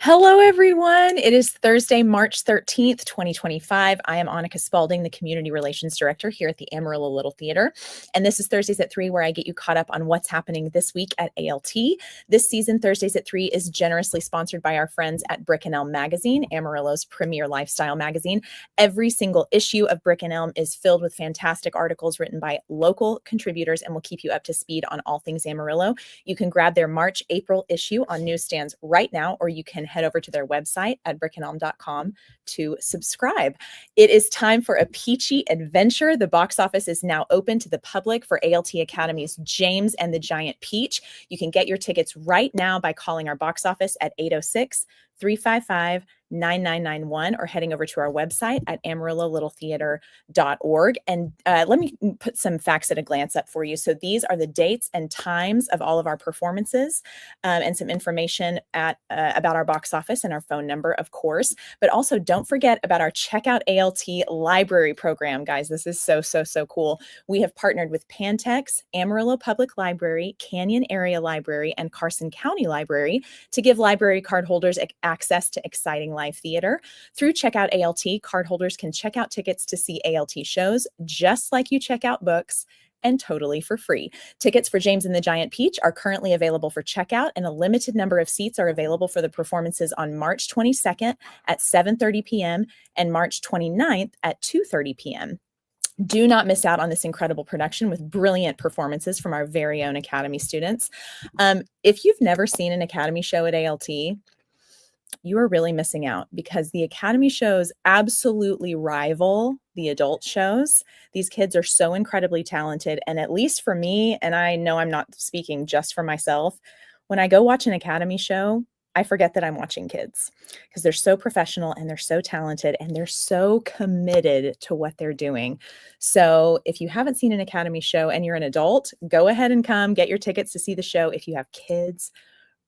Hello, everyone. It is Thursday, March 13th, 2025. I am Annika Spalding, the Community Relations Director here at the Amarillo Little Theater. And this is Thursdays at 3, where I get you caught up on what's happening this week at ALT. This season, Thursdays at 3 is generously sponsored by our friends at Brick and Elm Magazine, Amarillo's premier lifestyle magazine. Every single issue of Brick and Elm is filled with fantastic articles written by local contributors and will keep you up to speed on all things Amarillo. You can grab their March, April issue on newsstands right now, or you can head over to their website at brickandelm.com to subscribe. It is time for a peachy adventure. The box office is now open to the public for ALT Academy's James and the Giant Peach. You can get your tickets right now by calling our box office at 806-355-9991 or heading over to our website at amarillolittletheater.org. And let me put some facts at a glance up for you. So these are the dates and times of all of our performances, and some information about our box office and our phone number, of course. But also don't forget about our Checkout ALT library program, guys. This is so cool. We have partnered with Pantex, Amarillo Public Library, Canyon Area Library, and Carson County Library to give library card holders access to exciting live theater. Through Checkout ALT, card holders can check out tickets to see ALT shows just like you check out books, and totally for free. Tickets for James and the Giant Peach are currently available for checkout, and a limited number of seats are available for the performances on March 22nd at 7:30 p.m. and March 29th at 2:30 p.m. Do not miss out on this incredible production with brilliant performances from our very own Academy students. If you've never seen an Academy show at ALT, you are really missing out, because the Academy shows absolutely rival the adult shows. These kids are so incredibly talented. And at least for me, and I know I'm not speaking just for myself, when I go watch an Academy show, I forget that I'm watching kids, because they're so professional and they're so talented and they're so committed to what they're doing. So if you haven't seen an Academy show and you're an adult, go ahead and come get your tickets to see the show. If you have kids,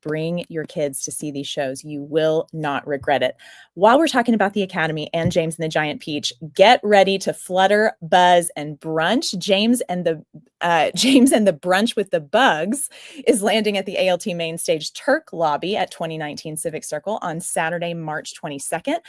bring your kids to see these shows. You will not regret it. While we're talking about the Academy and James and the Giant Peach, get ready to flutter, buzz, and brunch. James and the Brunch with the Bugs is landing at the ALT Main Stage Turk Lobby at 2019 Civic Circle on Saturday, March 22nd.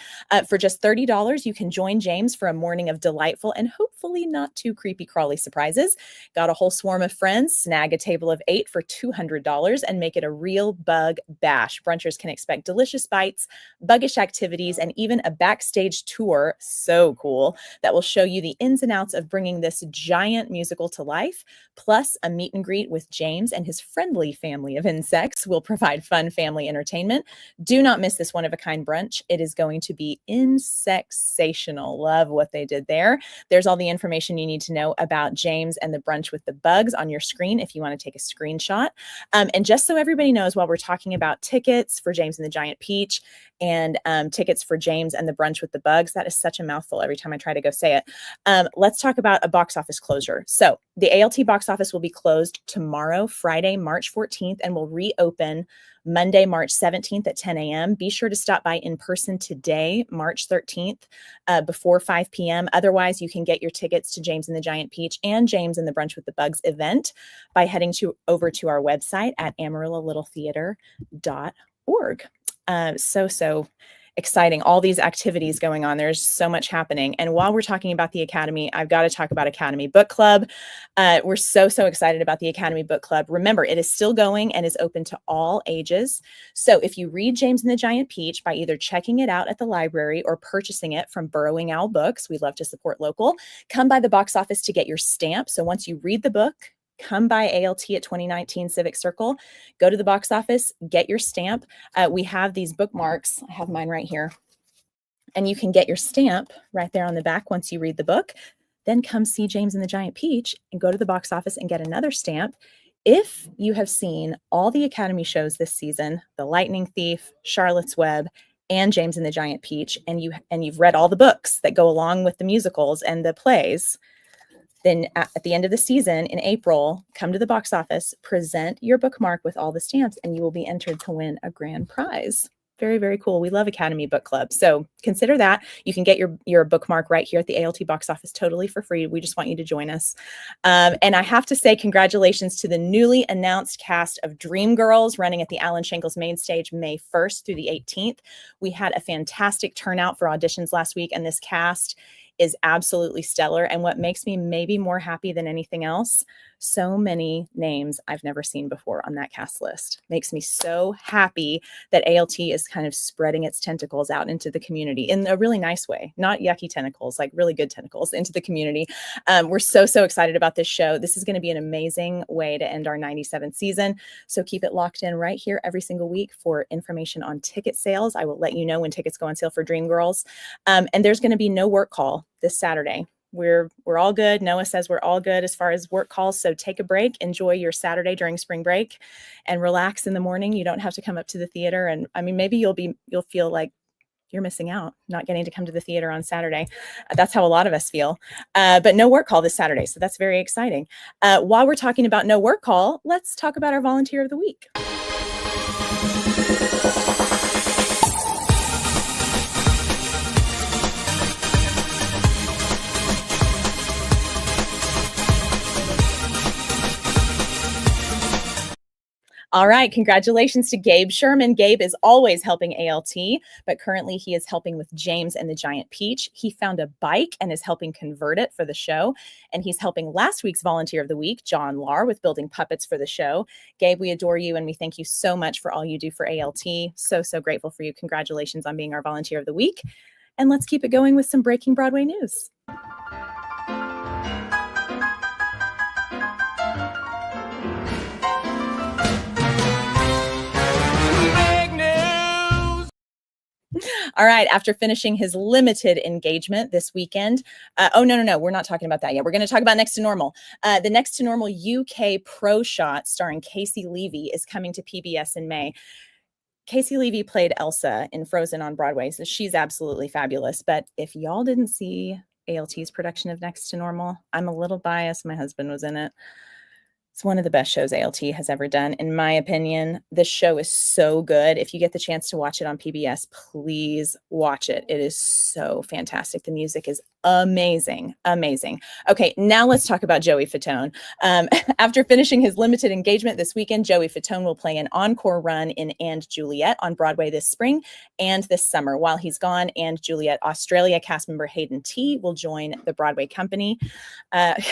For just $30, you can join James for a morning of delightful and hopefully not too creepy crawly surprises. Got a whole swarm of friends? Snag a table of 8 for $200 and make it a real bug bash. Brunchers can expect delicious bites, buggish activities, and even a backstage tour, so cool, that will show you the ins and outs of bringing this giant musical to life. Plus, a meet and greet with James and his friendly family of insects will provide fun family entertainment. Do not miss this one-of-a-kind brunch. It is going to be insexational. Love what they did there. There's all the information you need to know about James and the Brunch with the Bugs on your screen if you want to take a screenshot. And just so everybody knows, while we're talking about tickets for James and the Giant Peach and tickets for James and the Brunch with the Bugs, that is such a mouthful every time I try to go say it. Let's talk about a box office closure. So the ALT box office will be closed tomorrow, Friday, March 14th, and will reopen Monday, March 17th at 10 a.m. Be sure to stop by in person today, March 13th, before 5 p.m. Otherwise, you can get your tickets to James and the Giant Peach and James and the Brunch with the Bugs event by heading over to our website at amarillolittletheater.org. So exciting. All these activities going on. There's so much happening. And while we're talking about the Academy, I've got to talk about Academy Book Club. We're so excited about the Academy Book Club. Remember, it is still going and is open to all ages. So if you read James and the Giant Peach by either checking it out at the library or purchasing it from Burrowing Owl Books, we love to support local, come by the box office to get your stamp. So once you read the book, come by ALT at 2019 Civic Circle, go to the box office, get your stamp. We have these bookmarks. I have mine right here. And you can get your stamp right there on the back once you read the book. Then come see James and the Giant Peach and go to the box office and get another stamp. If you have seen all the Academy shows this season, The Lightning Thief, Charlotte's Web, and James and the Giant Peach, and you've read all the books that go along with the musicals and the plays, then at the end of the season in April, come to the box office, present your bookmark with all the stamps, and you will be entered to win a grand prize. Very, very cool. We love Academy Book Club. So consider that. You can get your bookmark right here at the ALT box office totally for free. We just want you to join us. And I have to say congratulations to the newly announced cast of Dreamgirls running at the Alan Shankles Main Stage May 1st through the 18th. We had a fantastic turnout for auditions last week, and this cast is absolutely stellar. And what makes me maybe more happy than anything else, so many names I've never seen before on that cast list. Makes me so happy that ALT is kind of spreading its tentacles out into the community in a really nice way, not yucky tentacles, like really good tentacles into the community. We're so excited about this show. This is going to be an amazing way to end our 97th season. So keep it locked in right here every single week for information on ticket sales. I will let you know when tickets go on sale for Dreamgirls. And there's going to be no work call this Saturday. We're all good. Noah says we're all good as far as work calls. So take a break, enjoy your Saturday during spring break, and relax in the morning. You don't have to come up to the theater. And I mean, maybe you'll feel like you're missing out, not getting to come to the theater on Saturday. That's how a lot of us feel. But no work call this Saturday. So that's very exciting. While we're talking about no work call, let's talk about our volunteer of the week. All right, congratulations to Gabe Sherman. Gabe is always helping ALT, but currently he is helping with James and the Giant Peach. He found a bike and is helping convert it for the show. And he's helping last week's Volunteer of the Week, John Lahr, with building puppets for the show. Gabe, we adore you and we thank you so much for all you do for ALT. So grateful for you. Congratulations on being our Volunteer of the Week. And let's keep it going with some breaking Broadway news. All right. After finishing his limited engagement this weekend. No. We're not talking about that yet. We're going to talk about Next to Normal. The Next to Normal UK Pro Shot starring Casey Levy is coming to PBS in May. Casey Levy played Elsa in Frozen on Broadway, so she's absolutely fabulous. But if y'all didn't see ALT's production of Next to Normal, I'm a little biased. My husband was in it. It's one of the best shows ALT has ever done, in my opinion. This show is so good. If you get the chance to watch it on PBS, please watch it. It is so fantastic. The music is amazing. Okay, now let's talk about Joey Fatone. After finishing his limited engagement this weekend, Joey Fatone will play an encore run in And Juliet on Broadway this spring and this summer. While he's gone, And Juliet Australia cast member Hayden T will join the Broadway company. I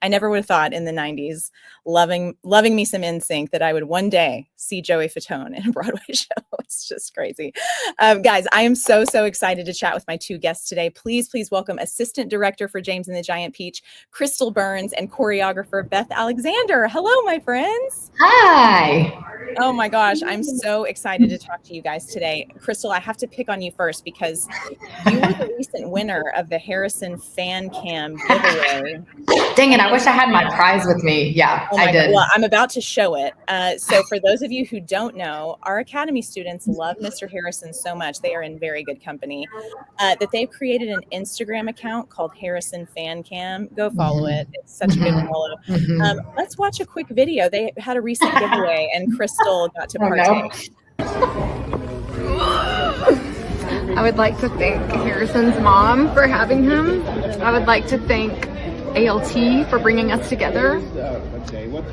never would have thought in the 90s, loving me some NSYNC, that I would one day see Joey Fatone in a Broadway show. It's just crazy. Guys, I am so excited to chat with my two guests today. Please welcome Assistant Director for James and the Giant Peach, Krystal Burns, and Choreographer Beth Alexander. Hello, my friends. Hi. Oh my gosh, I'm so excited to talk to you guys today. Krystal, I have to pick on you first because you were the recent winner of the Harrison Fan Cam giveaway. Dang it, I wish I had my prize with me. Yeah, I did. Well, I'm about to show it. So for those of you who don't know, our Academy students love Mr. Harrison so much. They are in very good company. That they've created an Instagram account called Harrison Fan Cam. Go follow it. It's such a good follow. Let's watch a quick video. They had a recent giveaway and Krystal got to partake. I would like to thank Harrison's mom for having him. I would like to thank ALT for bringing us together.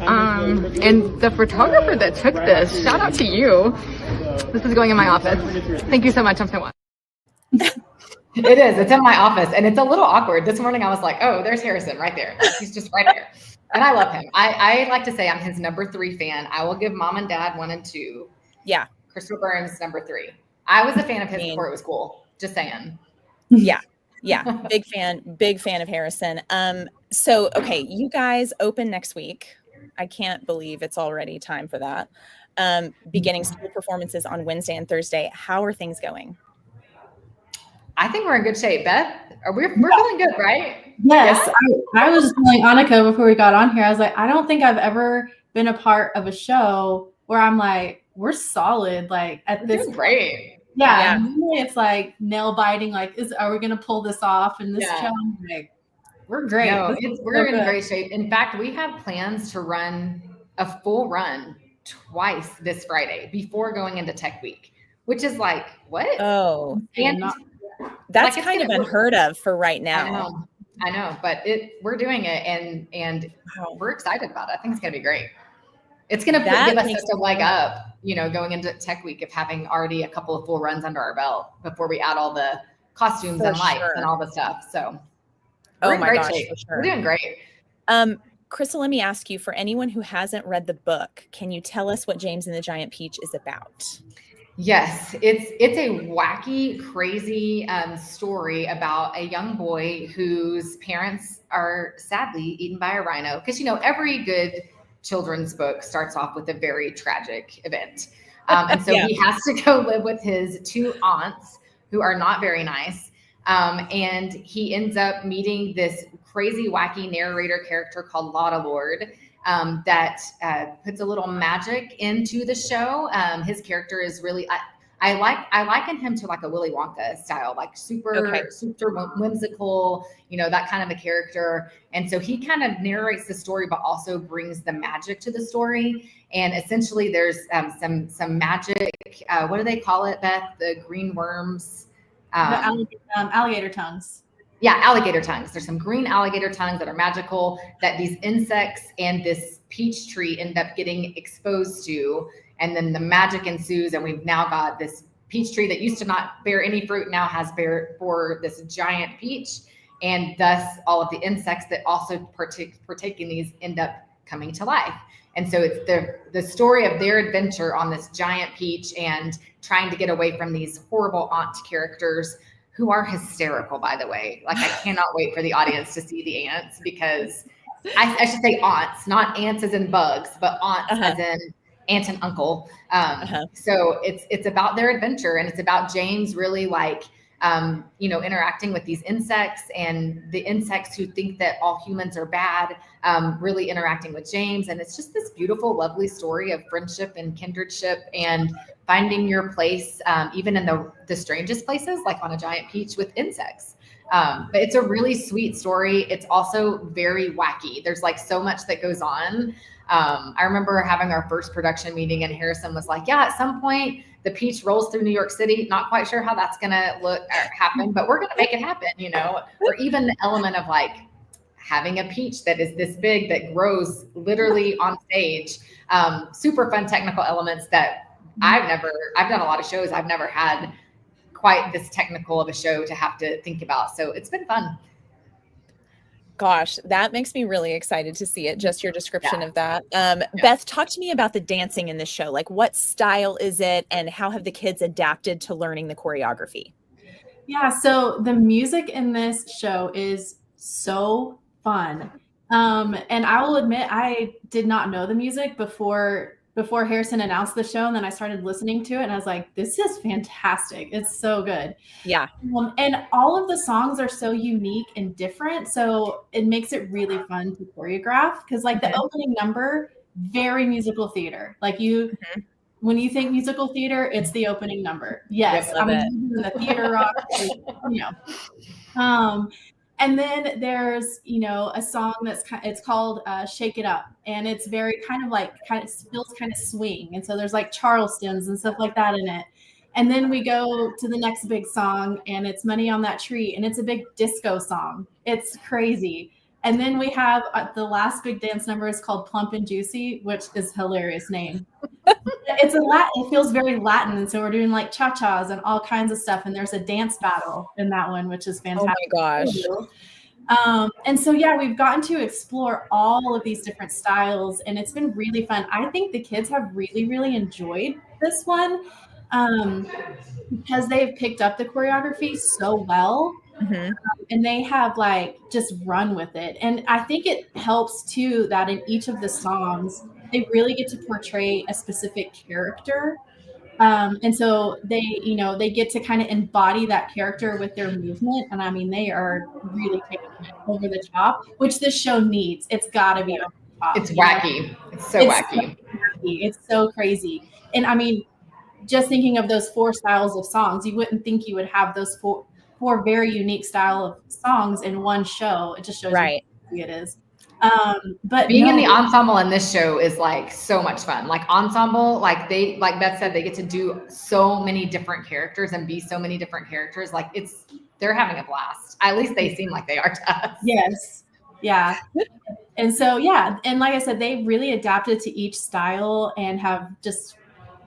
And the photographer that took this, shout out to you. This is going in my office. Thank you so much. I'm so much. It is. It's in my office and it's a little awkward. This morning I was like, oh, there's Harrison right there. He's just right there. And I love him. I like to say I'm his number 3 fan. I will give mom and dad 1 and 2. Yeah. Krystal Burns, number 3. I was a fan of his before it was cool. Just saying. Yeah. Big fan of Harrison. So, okay, you guys open next week. I can't believe it's already time for that. Beginning school performances on Wednesday and Thursday. How are things going? I think we're in good shape. Beth, we're feeling good, right? Yes. I was telling Annika before we got on here, I was like, I don't think I've ever been a part of a show where I'm like, we're solid, like at this point. Great. Yeah. Usually it's like nail biting, like, are we gonna pull this off in this show? Like, we're great. No, we're in great shape. In fact, we have plans to run a full run twice this Friday before going into Tech Week. which is like, what? Oh, And that's kind of unheard of for right now. I know, but we're doing it, and Wow. we're excited about it. I think it's gonna be great. It's gonna give us such a leg up, going into Tech Week, of having already a couple of full runs under our belt before we add all the costumes and lights and all the stuff. So we're in great shape. We're doing great. Krystal, let me ask you, for anyone who hasn't read the book, can you tell us what James and the Giant Peach is about? Yes, it's a wacky, crazy story about a young boy whose parents are sadly eaten by a rhino. Because, every good children's book starts off with a very tragic event. And so he has to go live with his two aunts who are not very nice. And he ends up meeting this crazy, wacky narrator character called Lotta Lord, that puts a little magic into the show. His character is really, I liken him to like a Willy Wonka style, like super whimsical, that kind of a character. And so he kind of narrates the story, but also brings the magic to the story. And essentially there's some magic. What do they call it, Beth? The green worms. Alligator tongues. Yeah, alligator tongues. There's some green alligator tongues that are magical that these insects and this peach tree end up getting exposed to. And then the magic ensues. And we've now got this peach tree that used to not bear any fruit, now has bore this giant peach. And thus all of the insects that also partake in these end up coming to life. And so it's the story of their adventure on this giant peach and trying to get away from these horrible aunt characters, who are hysterical, by the way. Like, I cannot wait for the audience to see the ants, because I should say aunts, not ants as in bugs, but aunts as in aunt and uncle. So it's about their adventure, and it's about James really interacting with these insects, and the insects who think that all humans are bad, really interacting with James. And it's just this beautiful, lovely story of friendship and kindredship and finding your place, even in the strangest places, like on a giant peach with insects. But it's a really sweet story. It's also very wacky. There's so much that goes on. I remember having our first production meeting, and Harrison was like, at some point the peach rolls through New York City. Not quite sure how that's going to happen, but we're going to make it happen, or even the element of having a peach that is this big, that grows literally on stage. Super fun technical elements that I've done a lot of shows. I've never had quite this technical of a show to have to think about. So it's been fun. Gosh, that makes me really excited to see it. Just your description of that. Beth, talk to me about the dancing in this show. What style is it, and how have the kids adapted to learning the choreography? Yeah, so the music in this show is so fun. And I will admit, I did not know the music before Harrison announced the show, and then I started listening to it, and I was like, this is fantastic. It's so good. Yeah. And all of the songs are so unique and different, so it makes it really fun to choreograph, because the opening number, very musical theater. When you think musical theater, it's the opening number. Yes, I'm in the theater rock, and then there's, a song it's called Shake It Up. And it's very feels kind of swing. And so there's Charlestons and stuff like that in it. And then we go to the next big song, and it's Money on That Tree. And it's a big disco song. It's crazy. And then we have the last big dance number is called Plump and Juicy, which is a hilarious name. It feels very Latin. And so we're doing cha-chas and all kinds of stuff. And there's a dance battle in that one, which is fantastic. Oh my gosh. And so, we've gotten to explore all of these different styles, and it's been really fun. I think the kids have really, really enjoyed this one, because they've picked up the choreography so well. And they have just run with it. And I think it helps too that in each of the songs, they really get to portray a specific character. And so they get to kind of embody that character with their movement. And I mean, they are really taking it over the top, which this show needs. It's got to be over the top. It's wacky. It's so wacky. It's so crazy. And I mean, just thinking of those 4 styles of songs, you wouldn't think you would have those four very unique style of songs in one show. It just shows you how crazy it is. But being in the ensemble in this show is like so much fun. Like ensemble, like Beth said, they get to do so many different characters and be so many different characters. Like they're having a blast. At least they seem like they are to us. Yes. Yeah. And so, yeah. And like I said, they really adapted to each style and have just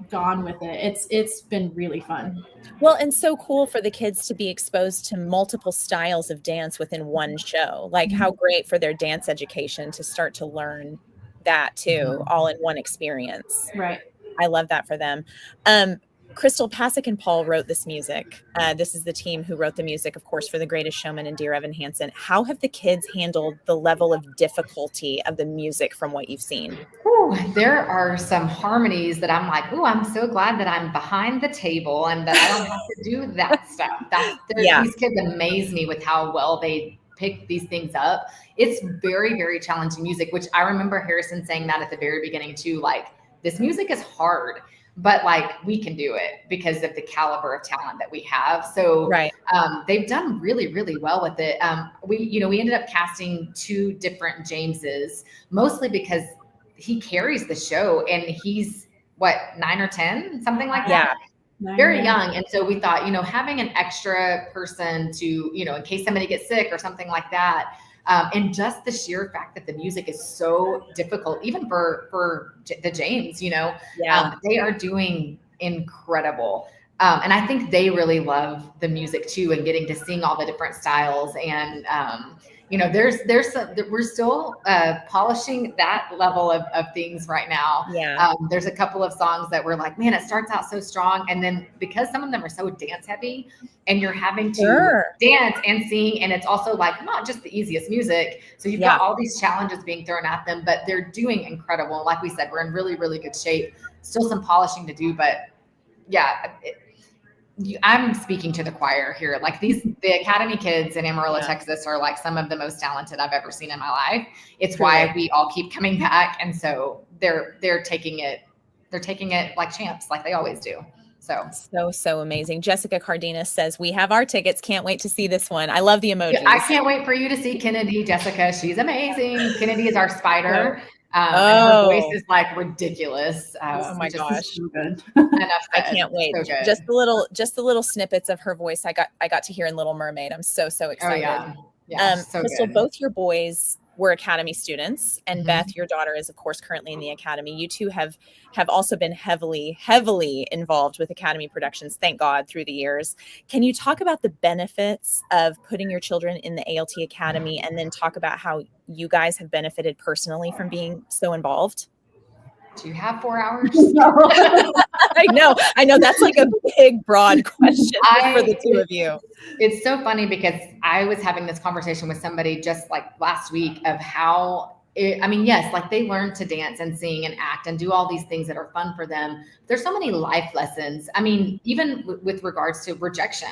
gone with it. It's been really fun. Well, and so cool for the kids to be exposed to multiple styles of dance within one show. Like how great for their dance education to start to learn that too, all in one experience. Right. I love that for them. Krystal, Pasek and Paul wrote this music. This is the team who wrote the music, of course, for The Greatest Showman and Dear Evan Hansen. How have the kids handled the level of difficulty of the music from what you've seen? Ooh, there are some harmonies that I'm like, oh, I'm so glad that I'm behind the table and that I don't have to do that stuff. These kids amaze me with how well they pick these things up. It's very, very challenging music, which I remember Harrison saying that at the very beginning too, like, this music is hard, but like we can do it because of the caliber of talent that we have. So they've done really, really well with it. We ended up casting 2 different Jameses, mostly because he carries the show and he's 9 or 10, something like that. Very young. And so we thought, having an extra person to, in case somebody gets sick or something like that. And just the sheer fact that the music is so difficult, even for the James, they are doing incredible. And I think they really love the music too, and getting to sing all the different styles. And, we're still polishing that level of things right now. There's a couple of songs that we're like, man, it starts out so strong. And then because some of them are so dance heavy and you're having to dance and sing, and it's also like not just the easiest music. So you've got all these challenges being thrown at them, but they're doing incredible. Like we said, we're in really, really good shape. Still some polishing to do, but I'm speaking to the choir here. Like the Academy kids in Amarillo, Texas are like some of the most talented I've ever seen in my life. It's why we all keep coming back. And so they're taking it like champs, like they always do. So amazing. Jessica Cardenas says, we have our tickets. Can't wait to see this one. I love the emojis. I can't wait for you to see Kennedy, Jessica. She's amazing. Kennedy is our spider. And her voice is like ridiculous. Oh my gosh. So good. I can't wait. So just the little snippets of her voice I got to hear in Little Mermaid. I'm so excited. So Krystal, good. both your boys were Academy students, and Beth, your daughter, is of course currently in the Academy. You two have also been heavily involved with Academy productions, thank God, through the years. Can you talk about the benefits of putting your children in the ALT Academy, and then talk about how you guys have benefited personally from being so involved? Do you have 4 hours? I know that's like a big, broad question for the two of you. It's so funny because I was having this conversation with somebody just like last week of how like they learn to dance and sing and act and do all these things that are fun for them. There's so many life lessons. I mean, even with regards to rejection,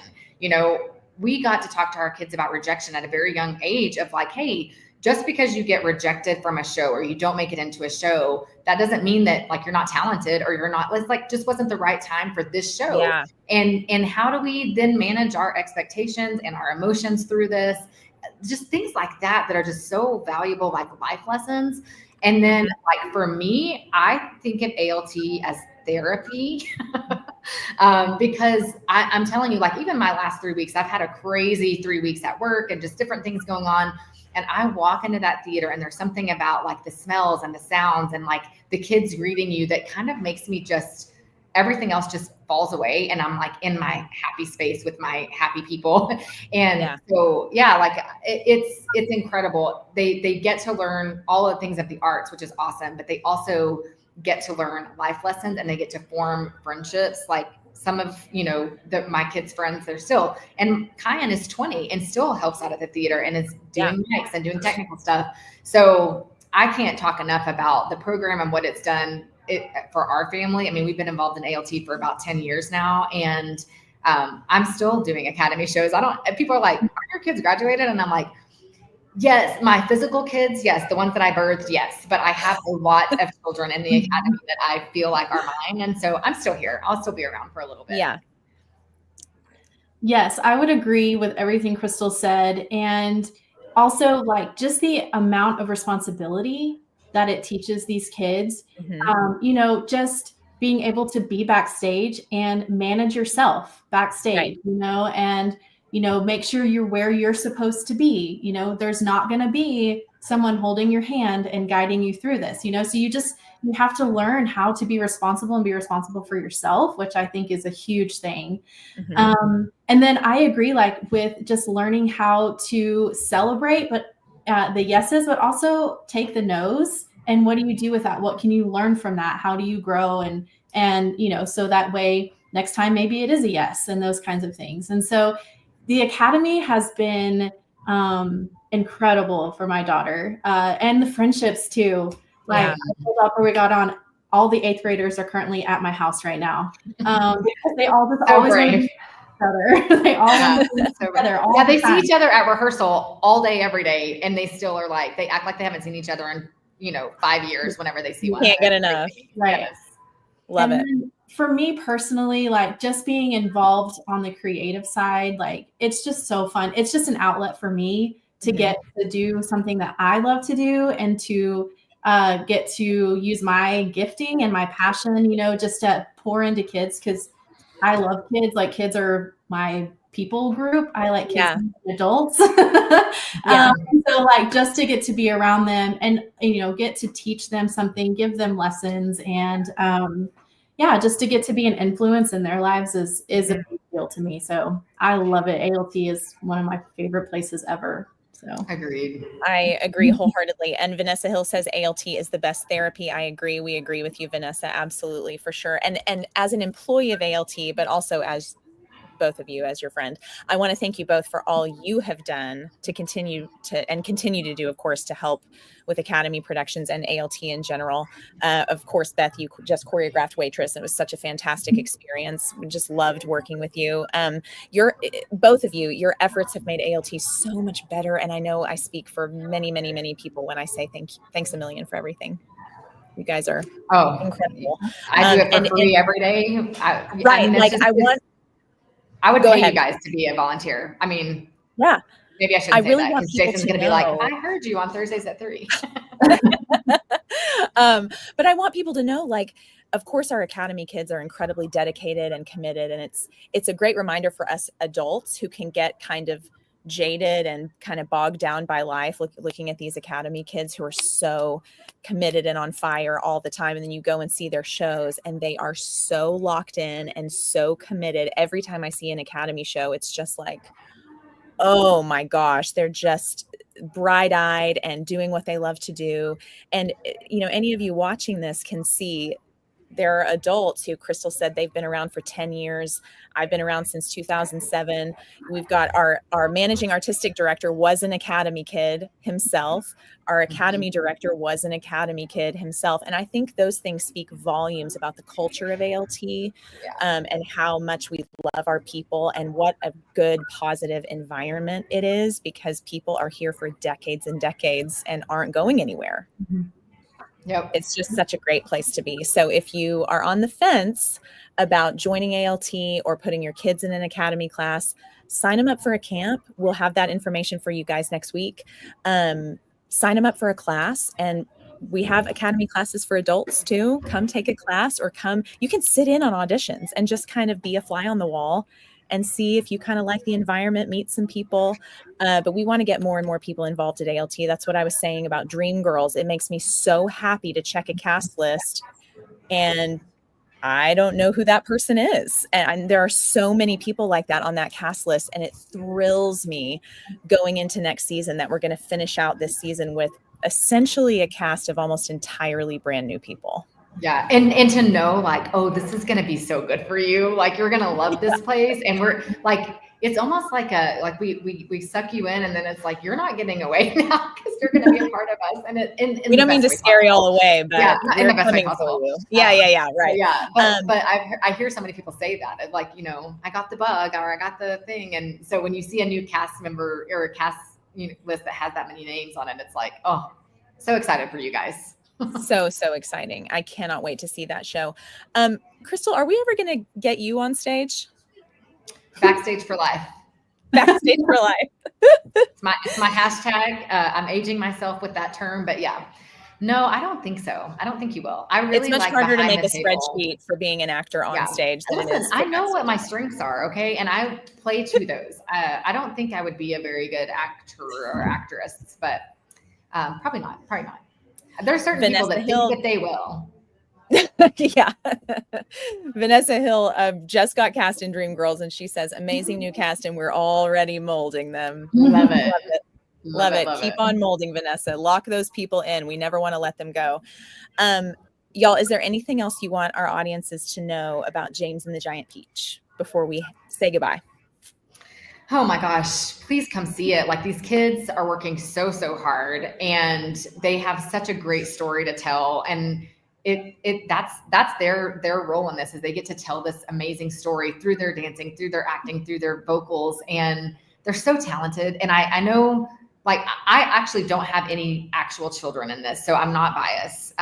we got to talk to our kids about rejection at a very young age of like, hey, just because you get rejected from a show or you don't make it into a show, that doesn't mean that like you're not talented or you're not, it's like just wasn't the right time for this show. And how do we then manage our expectations and our emotions through this? Just things like that are just so valuable, like life lessons. And then like for me, I think of ALT as therapy because I'm telling you, like even my last 3 weeks, I've had a crazy 3 weeks at work and just different things going on. And I walk into that theater and there's something about like the smells and the sounds and like the kids greeting you that kind of makes me just, everything else just falls away. And I'm like in my happy space with my happy people. And so, like it's incredible. They get to learn all the things of the arts, which is awesome, but they also get to learn life lessons and they get to form friendships. Like some of, my kids' friends, they're still, and Kyan is 20 and still helps out at the theater and is doing mics and doing technical stuff. So I can't talk enough about the program and what it's done for our family. I mean, we've been involved in ALT for about 10 years now. And I'm still doing Academy shows. People are like, are your kids graduated? And I'm like, yes, my physical kids, yes. The ones that I birthed, yes. But I have a lot of children in the Academy that I feel like are mine. And so I'm still here. I'll still be around for a little bit. Yeah. Yes, I would agree with everything Krystal said. And also like just the amount of responsibility that it teaches these kids, just being able to be backstage and manage yourself backstage, Right. and, make sure you're where you're supposed to be. There's not going to be someone holding your hand and guiding you through this, so you have to learn how to be responsible and be responsible for yourself, which I think is a huge thing. And then I agree, like with just learning how to celebrate, but the yeses, but also take the no's. And what do you do with that? What can you learn from that? How do you grow? And so that way next time maybe it is a yes, and those kinds of things. And so the academy has been incredible for my daughter, and the friendships too. Like I pulled up where we got on. All the 8th graders are currently at my house right now, because they all just always want to be each other. They all want to be together. They see each other at rehearsal all day, every day, and they still are like, they act like they haven't seen each other in 5 years. Whenever they see one, can't get enough. Right. Yes. Love it. For me personally, like just being involved on the creative side, like it's just so fun. It's just an outlet for me to get to do something that I love to do, and to get to use my gifting and my passion, just to pour into kids, because I love kids. Like kids are my people group. I like kids and adults. So like just to get to be around them and, get to teach them something, give them lessons, and just to get to be an influence in their lives is a big deal to me. So I love it. ALT is one of my favorite places ever. So agreed. I agree wholeheartedly. And Vanessa Hill says ALT is the best therapy. I agree. We agree with you, Vanessa. Absolutely, for sure. And as an employee of ALT, but also as both of you as your friend, I want to thank you both for all you have done to continue to do, of course, to help with Academy Productions and ALT in general. Of course, Beth, you just choreographed Waitress. It was such a fantastic experience. We just loved working with you. Both of you, your efforts have made ALT so much better. And I know I speak for many, many, many people when I say thanks a million for everything. You guys are incredible. I do it for free every day. I would pay you guys to be a volunteer. I mean, maybe I shouldn't say that, because Jason's going to be like, I heard you on Thursdays at 3. But I want people to know, like, of course, our Academy kids are incredibly dedicated and committed. And it's a great reminder for us adults who can get kind of jaded and kind of bogged down by life, looking at these Academy kids who are so committed and on fire all the time. And then you go and see their shows and they are so locked in and so committed. Every time I see an Academy show, it's just like, oh my gosh, they're just bright-eyed and doing what they love to do. And, any of you watching this can see there are adults who, Krystal said, they've been around for 10 years. I've been around since 2007. We've got our managing artistic director was an Academy kid himself. Our Academy director was an Academy kid himself. And I think those things speak volumes about the culture of ALT, and how much we love our people, and what a good, positive environment it is, because people are here for decades and decades and aren't going anywhere. Yep. It's just such a great place to be. So if you are on the fence about joining ALT or putting your kids in an Academy class, sign them up for a camp. We'll have that information for you guys next week. Sign them up for a class, and we have Academy classes for adults too. Come take a class, or you can sit in on auditions and just kind of be a fly on the wall and see if you kind of like the environment, meet some people. But we want to get more and more people involved at ALT. That's what I was saying about Dream Girls. It makes me so happy to check a cast list and I don't know who that person is. And there are so many people like that on that cast list. And it thrills me going into next season that we're going to finish out this season with essentially a cast of almost entirely brand new people. Yeah. And to know, like, oh, this is going to be so good for you. Like, you're going to love this place. And we're like, it's almost like we suck you in, and then it's like, you're not getting away now, because you're going to be a part of us. And we don't mean to scare you all away, but in the best way possible. Yeah. Right. Yeah. But I hear so many people say that, it's like, I got the bug, or I got the thing. And so when you see a new cast member or a cast list that has that many names on it, it's like, oh, so excited for you guys. So exciting. I cannot wait to see that show. Krystal, are we ever going to get you on stage? Backstage for life. Backstage for life. It's my hashtag. I'm aging myself with that term, but yeah. No, I don't think so. I don't think you will. I really It's much like harder to behind make the a table. spreadsheet for being an actor on Yeah. stage than it Listen, is. I know what my strengths are, okay, and I play to those. I don't think I would be a very good actor or actress, but probably not. Probably not. There's certain people that think that they will. Yeah. Vanessa Hill just got cast in Dreamgirls, and she says, amazing new cast, and we're already molding them. Love it. Love it. Love it. Keep on molding, Vanessa. Lock those people in. We never want to let them go. Y'all, is there anything else you want our audiences to know about James and the Giant Peach before we say goodbye? Oh my gosh, please come see it. Like, these kids are working so hard, and they have such a great story to tell. And that's their role in this, is they get to tell this amazing story through their dancing, through their acting, through their vocals. And they're so talented. And I know, like, I actually don't have any actual children in this, so I'm not biased.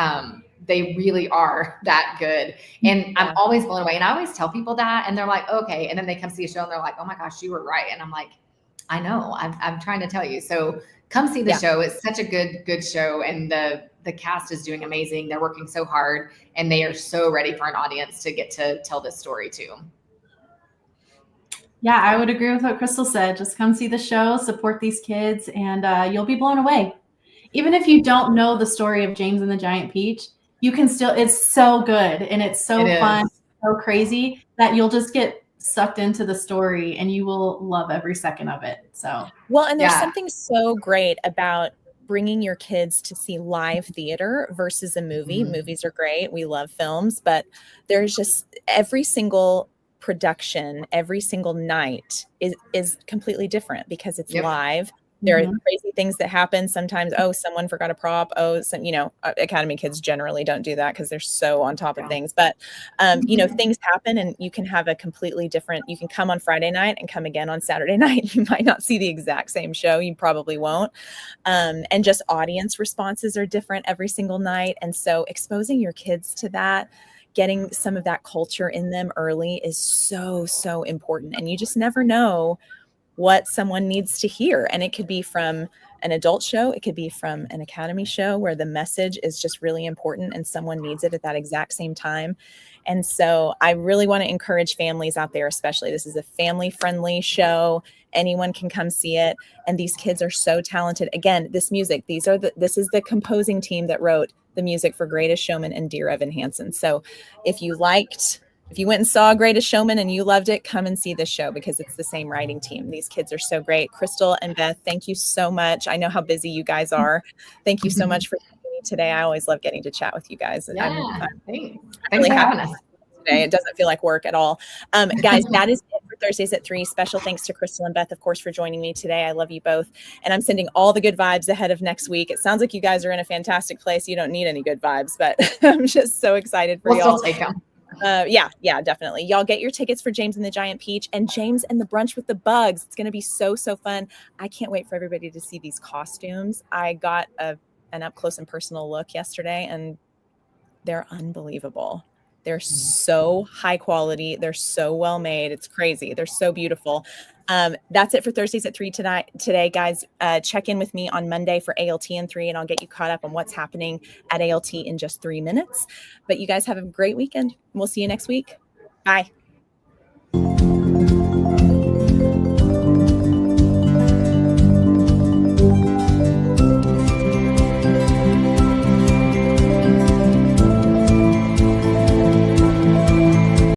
They really are that good. And I'm always blown away. And I always tell people that, and they're like, okay. And then they come see a show and they're like, oh my gosh, you were right. And I'm like, I know, I'm trying to tell you. So come see the show. It's such a good show. And the cast is doing amazing. They're working so hard, and they are so ready for an audience to get to tell this story too. Yeah, I would agree with what Krystal said. Just come see the show, support these kids, and you'll be blown away. Even if you don't know the story of James and the Giant Peach, you can still, it's so good and it's so fun, so crazy, that you'll just get sucked into the story and you will love every second of it. So, well, and there's something so great about bringing your kids to see live theater versus a movie. Movies are great. We love films, but there's just every single production, every single night is completely different because it's live. There are crazy things that happen sometimes. Oh, someone forgot a prop. Oh, Academy kids generally don't do that because they're so on top of things. But, things happen, and you can have a completely different, you can come on Friday night and come again on Saturday night. You might not see the exact same show. You probably won't. And just audience responses are different every single night. And so exposing your kids to that, getting some of that culture in them early is so important. And you just never know what someone needs to hear. And it could be from an adult show. It could be from an Academy show where the message is just really important and someone needs it at that exact same time. And so I really want to encourage families out there, especially, this is a family-friendly show. Anyone can come see it. And these kids are so talented. Again, this music, this is the composing team that wrote the music for Greatest Showman and Dear Evan Hansen. So if you went and saw Greatest Showman and you loved it, come and see this show because it's the same writing team. These kids are so great. Krystal and Beth, thank you so much. I know how busy you guys are. Thank you so much for joining me today. I always love getting to chat with you guys. Thanks for having us today. It doesn't feel like work at all. Guys, that is it for Thursdays at 3. Special thanks to Krystal and Beth, of course, for joining me today. I love you both. And I'm sending all the good vibes ahead of next week. It sounds like you guys are in a fantastic place. You don't need any good vibes, but I'm just so excited for y'all. We'll still take them. Yeah, definitely. Y'all get your tickets for James and the Giant Peach and James and the Brunch with the Bugs. It's going to be so fun. I can't wait for everybody to see these costumes. I got an up close and personal look yesterday, and they're unbelievable. They're so high quality. They're so well made. It's crazy. They're so beautiful. That's it for Thursdays at 3 today, guys. Check in with me on Monday for ALT in 3, and I'll get you caught up on what's happening at ALT in just 3 minutes. But you guys have a great weekend. We'll see you next week. Bye.